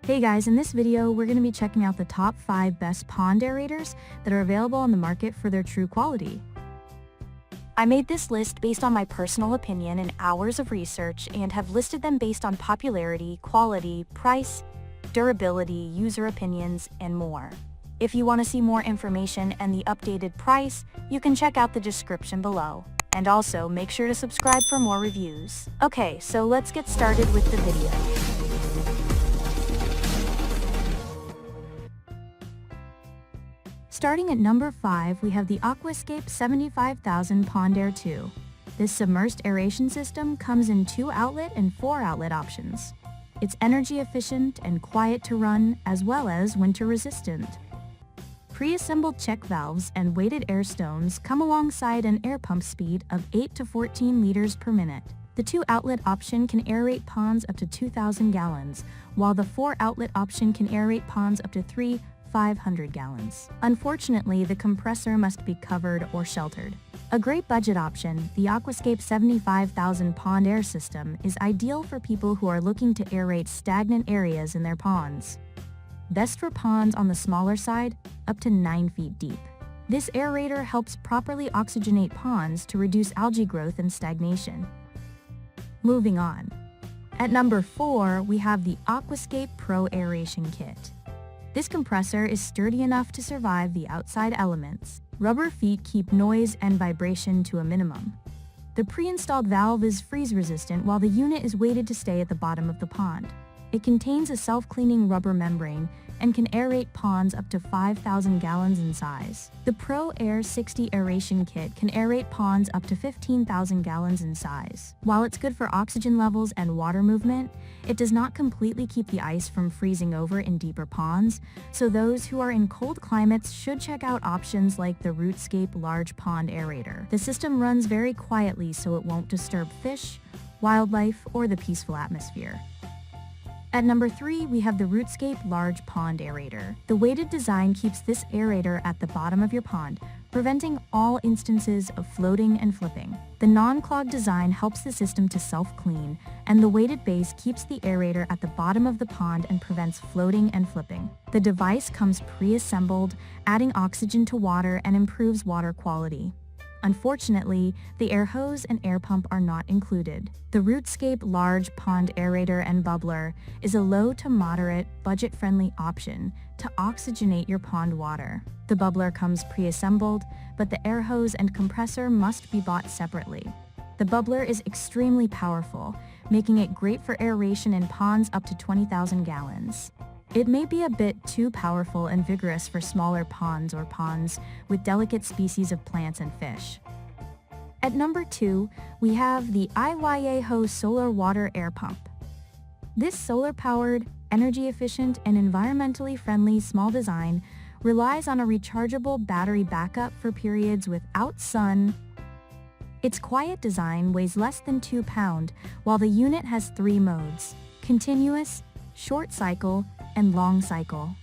Hey guys, in this video, we're going to be checking out the top 5 best pond aerators that are available on the market for their true quality. I made this list based on my personal opinion and hours of research and have listed them based on popularity, quality, price, durability, user opinions, and more. If you want to see more information and the updated price, you can check out the description below. And also, make sure to subscribe for more reviews. Okay, so let's get started with the video. Starting at number 5, we have the Aquascape 75,000 PondAir 2. This submersed aeration system comes in 2 outlet and 4 outlet options. It's energy efficient and quiet to run, as well as winter resistant. Pre-assembled check valves and weighted air stones come alongside an air pump speed of 8 to 14 liters per minute. The 2 outlet option can aerate ponds up to 2,000 gallons, while the 4 outlet option can aerate ponds up to 500 gallons. Unfortunately, the compressor must be covered or sheltered. A great budget option, the Aquascape 75,000 PondAir system is ideal for people who are looking to aerate stagnant areas in their ponds. Best for ponds on the smaller side, up to 9 feet deep. This aerator helps properly oxygenate ponds to reduce algae growth and stagnation. Moving on. At number 4, we have the Aquascape Pro Aeration Kit. This compressor is sturdy enough to survive the outside elements. Rubber feet keep noise and vibration to a minimum. The pre-installed valve is freeze-resistant while the unit is weighted to stay at the bottom of the pond. It contains a self-cleaning rubber membrane and can aerate ponds up to 5,000 gallons in size. The Pro Air 60 Aeration Kit can aerate ponds up to 15,000 gallons in size. While it's good for oxygen levels and water movement, it does not completely keep the ice from freezing over in deeper ponds, so those who are in cold climates should check out options like the Rootscape Large Pond Aerator. The system runs very quietly so it won't disturb fish, wildlife, or the peaceful atmosphere. At number 3, we have the Rootscape Large Pond Aerator. The weighted design keeps this aerator at the bottom of your pond, preventing all instances of floating and flipping. The non-clog design helps the system to self-clean, and the weighted base keeps the aerator at the bottom of the pond and prevents floating and flipping. The device comes pre-assembled, adding oxygen to water and improves water quality. Unfortunately, the air hose and air pump are not included. The Rootscape Large Pond Aerator and Bubbler is a low to moderate, budget-friendly option to oxygenate your pond water. The bubbler comes pre-assembled, but the air hose and compressor must be bought separately. The bubbler is extremely powerful, making it great for aeration in ponds up to 20,000 gallons. It may be a bit too powerful and vigorous for smaller ponds or ponds with delicate species of plants and fish. At number 2, we have the iYeHo Solar Water Air Pump. This solar-powered, energy-efficient, and environmentally friendly small design relies on a rechargeable battery backup for periods without sun. Its quiet design weighs less than 2 pounds, while the unit has 3 modes: continuous, short cycle, and long cycle.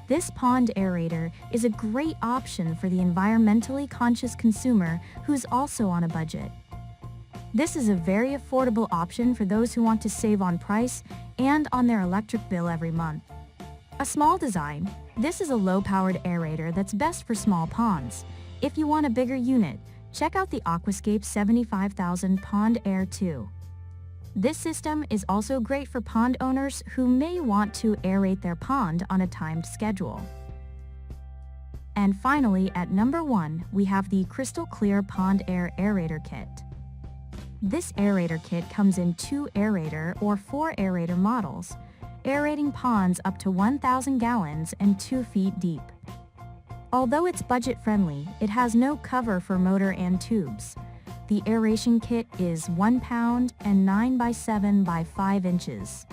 This pond aerator is a great option for the environmentally conscious consumer who's also on a budget. This is a very affordable option for those who want to save on price and on their electric bill every month. A small design, this is a low-powered aerator that's best for small ponds. If you want a bigger unit, check out the Aquascape 75,000 PondAir 2. This system is also great for pond owners who may want to aerate their pond on a timed schedule. And finally, at number 1, we have the CrystalClear PondAir Aerator Kit. This aerator kit comes in 2 aerator or 4 aerator models, aerating ponds up to 1,000 gallons and 2 feet deep. Although it's budget-friendly, it has no cover for motor and tubes. The aeration kit is 1 pound and 9 by 7 by 5 inches.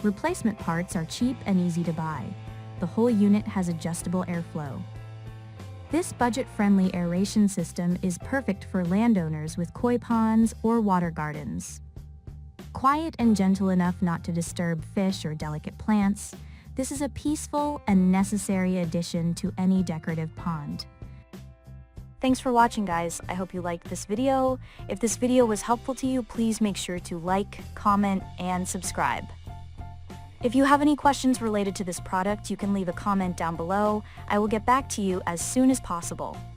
Replacement parts are cheap and easy to buy. The whole unit has adjustable airflow. This budget-friendly aeration system is perfect for landowners with koi ponds or water gardens. Quiet and gentle enough not to disturb fish or delicate plants, this is a peaceful and necessary addition to any decorative pond. Thanks for watching, guys. I hope you liked this video. If this video was helpful to you, please make sure to like, comment, and subscribe. If you have any questions related to this product, you can leave a comment down below. I will get back to you as soon as possible.